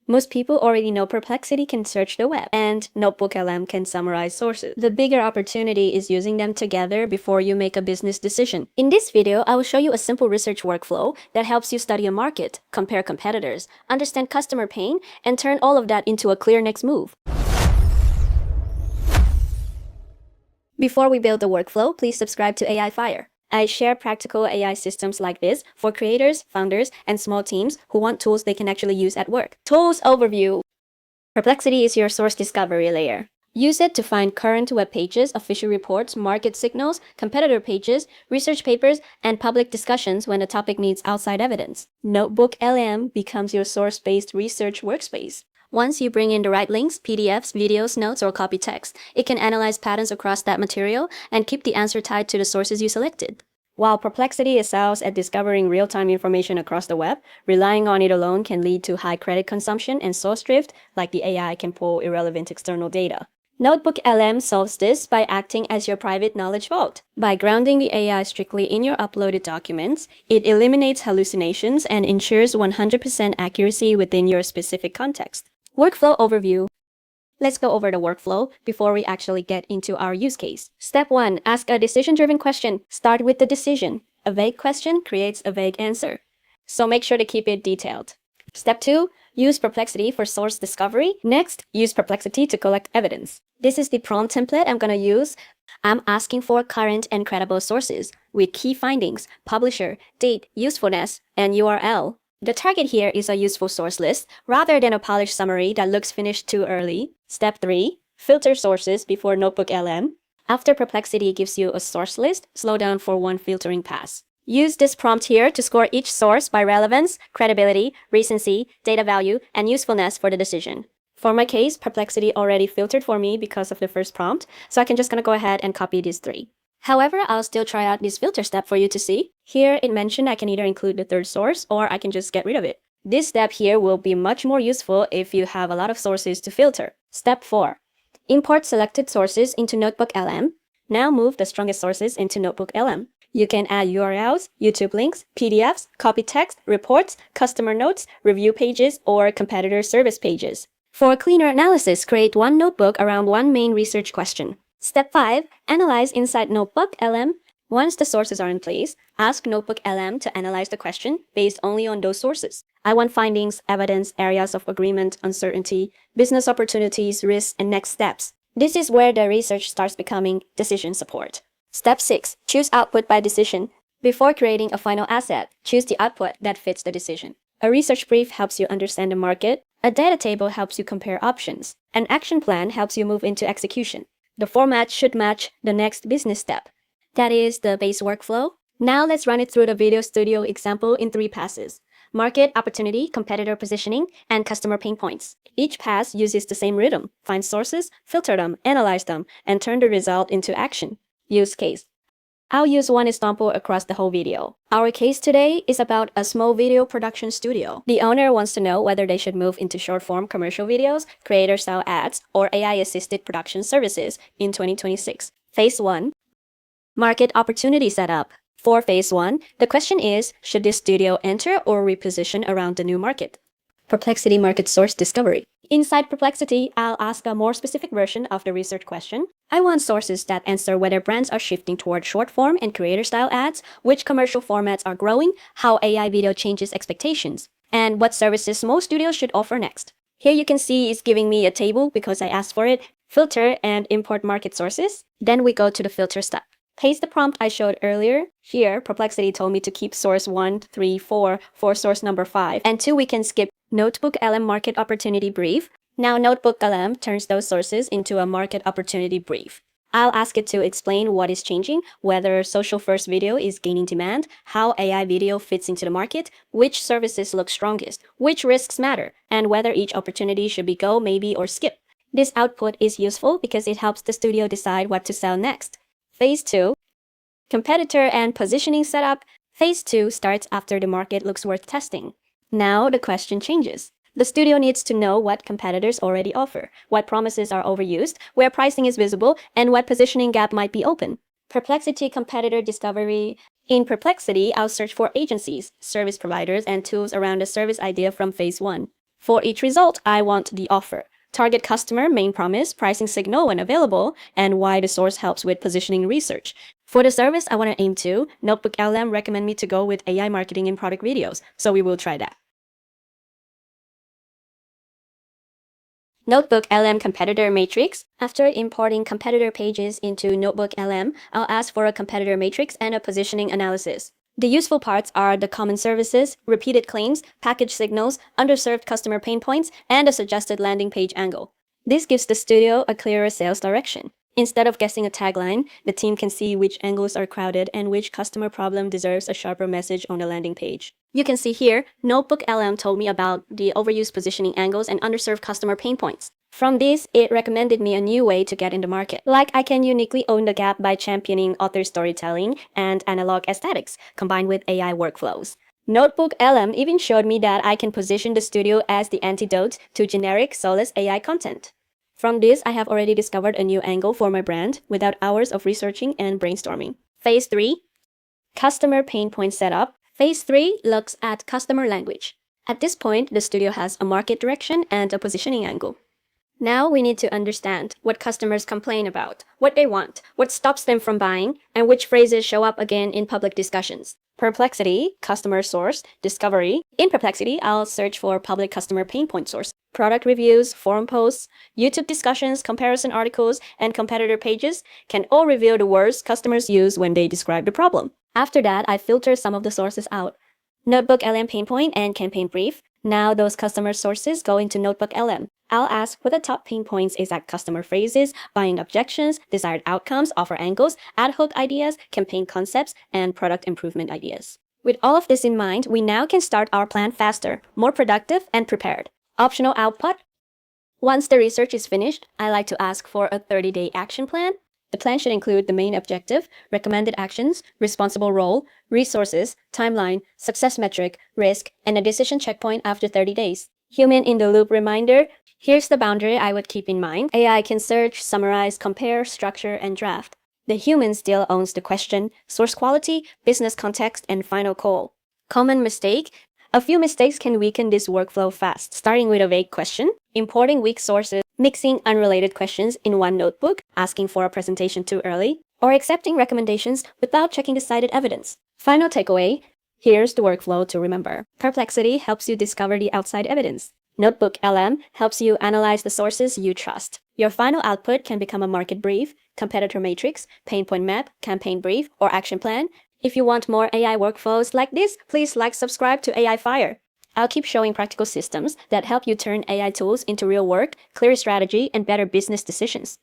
Most people already know Perplexity can search the web, and NotebookLM can summarize sources. The bigger opportunity is using them together before you make a business decision. In this video, I will show you a simple research workflow that helps you study a market, compare competitors, understand customer pain, and turn all of that into a clear next move. Before we build the workflow, please subscribe to AI Fire. I share practical AI systems like this for creators, founders, and small teams who want tools they can actually use at work. Tools Overview. Perplexity is your source discovery layer. Use it to find current web pages, official reports, market signals, competitor pages, research papers, and public discussions when a topic needs outside evidence. NotebookLM becomes your source-based research workspace. Once you bring in the right links, PDFs, videos, notes, or copy text, it can analyze patterns across that material and keep the answer tied to the sources you selected. While Perplexity excels at discovering real-time information across the web, relying on it alone can lead to high credit consumption and source drift, like the AI can pull irrelevant external data. NotebookLM solves this by acting as your private knowledge vault. By grounding the AI strictly in your uploaded documents, it eliminates hallucinations and ensures 100% accuracy within your specific context. Workflow Overview. Let's go over the workflow before we actually get into our use case. Step 1. Ask a decision-driven question. Start with the decision. A vague question creates a vague answer, so make sure to keep it detailed. Step 2. Use Perplexity for source discovery. Next, use Perplexity to collect evidence. This is the prompt template I'm going to use. I'm asking for current and credible sources with key findings, publisher, date, usefulness, and URL. The target here is a useful source list rather than a polished summary that looks finished too early. Step 3. Filter sources before NotebookLM. After Perplexity gives you a source list, slow down for one filtering pass. Use this prompt here to score each source by relevance, credibility, recency, data value, and usefulness for the decision. For my case, Perplexity already filtered for me because of the first prompt, so I can just go ahead and copy these 3. However, I'll still try out this filter step for you to see. Here it mentioned I can either include the third source or I can just get rid of it. This step here will be much more useful if you have a lot of sources to filter. Step 4. Import selected sources into NotebookLM. Now move the strongest sources into NotebookLM. You can add URLs, YouTube links, PDFs, copy text, reports, customer notes, review pages, or competitor service pages. For a cleaner analysis, create one notebook around one main research question. Step 5. Analyze inside NotebookLM. Once the sources are in place, ask NotebookLM to analyze the question based only on those sources. I want findings, evidence, areas of agreement, uncertainty, business opportunities, risks, and next steps. This is where the research starts becoming decision support. Step 6. Choose output by decision. Before creating a final asset, choose the output that fits the decision. A research brief helps you understand the market. A data table helps you compare options. An action plan helps you move into execution. The format should match the next business step. That is the base workflow. Now let's run it through the Video Studio example in 3 passes. Market, opportunity, competitor positioning, and customer pain points. Each pass uses the same rhythm. Find sources, filter them, analyze them, and turn the result into action. Use case. I'll use one example across the whole video. Our case today is about a small video production studio. The owner wants to know whether they should move into short-form commercial videos, creator-style ads, or AI-assisted production services in 2026. Phase 1. Market opportunity setup. For Phase 1, the question is, should this studio enter or reposition around the new market? Perplexity market source discovery. Inside Perplexity, I'll ask a more specific version of the research question. I want sources that answer whether brands are shifting toward short-form and creator-style ads, which commercial formats are growing, how AI video changes expectations, and what services most studios should offer next. Here you can see it's giving me a table because I asked for it, filter and import market sources. Then we go to the filter step. Paste the prompt I showed earlier. Here, Perplexity told me to keep source 1, 3, 4 for source number 5, and 2 we can skip NotebookLM market opportunity brief. Now NotebookLM turns those sources into a market opportunity brief. I'll ask it to explain what is changing, whether social-first video is gaining demand, how AI video fits into the market, which services look strongest, which risks matter, and whether each opportunity should be go, maybe, or skip. This output is useful because it helps the studio decide what to sell next. Phase 2. Competitor and positioning setup. Phase 2 starts after the market looks worth testing. Now the question changes. The studio needs to know what competitors already offer, what promises are overused, where pricing is visible, and what positioning gap might be open. Perplexity competitor discovery. In Perplexity, I'll search for agencies, service providers, and tools around the service idea from Phase 1. For each result, I want the offer, target customer, main promise, pricing signal when available, and why the source helps with positioning research. For the service I want to aim to, NotebookLM recommend me to go with AI marketing in product videos, so we will try that. NotebookLM competitor matrix. After importing competitor pages into NotebookLM, I'll ask for a competitor matrix and a positioning analysis. The useful parts are the common services, repeated claims, package signals, underserved customer pain points, and a suggested landing page angle. This gives the studio a clearer sales direction. Instead of guessing a tagline, the team can see which angles are crowded and which customer problem deserves a sharper message on the landing page. You can see here, NotebookLM told me about the overused positioning angles and underserved customer pain points. From this, it recommended me a new way to get in the market. Like I can uniquely own the gap by championing author storytelling and analog aesthetics, combined with AI workflows. NotebookLM even showed me that I can position the studio as the antidote to generic, soulless AI content. From this, I have already discovered a new angle for my brand without hours of researching and brainstorming. Phase 3. Customer pain point setup. Phase 3 looks at customer language. At this point, the studio has a market direction and a positioning angle. Now we need to understand what customers complain about, what they want, what stops them from buying, and which phrases show up again in public discussions. Perplexity, customer source, discovery. In Perplexity, I'll search for public customer pain point source. Product reviews, forum posts, YouTube discussions, comparison articles, and competitor pages can all reveal the words customers use when they describe the problem. After that, I filter some of the sources out. NotebookLM pain point and campaign brief. Now those customer sources go into NotebookLM. I'll ask for the top pain points, exact customer phrases, buying objections, desired outcomes, offer angles, ad hoc ideas, campaign concepts, and product improvement ideas. With all of this in mind, we now can start our plan faster, more productive, and prepared. Optional output. Once the research is finished, I like to ask for a 30-day action plan. The plan should include the main objective, recommended actions, responsible role, resources, timeline, success metric, risk, and a decision checkpoint after 30 days. Human-in-the-loop reminder. Here's the boundary I would keep in mind. AI can search, summarize, compare, structure, and draft. The human still owns the question, source quality, business context, and final call. Common mistake. A few mistakes can weaken this workflow fast, starting with a vague question, importing weak sources, mixing unrelated questions in one notebook, asking for a presentation too early, or accepting recommendations without checking the cited evidence. Final takeaway. Here's the workflow to remember. Perplexity helps you discover the outside evidence. NotebookLM helps you analyze the sources you trust. Your final output can become a market brief, competitor matrix, pain point map, campaign brief, or action plan. If you want more AI workflows like this, please subscribe to AI Fire. I'll keep showing practical systems that help you turn AI tools into real work, clear strategy, and better business decisions.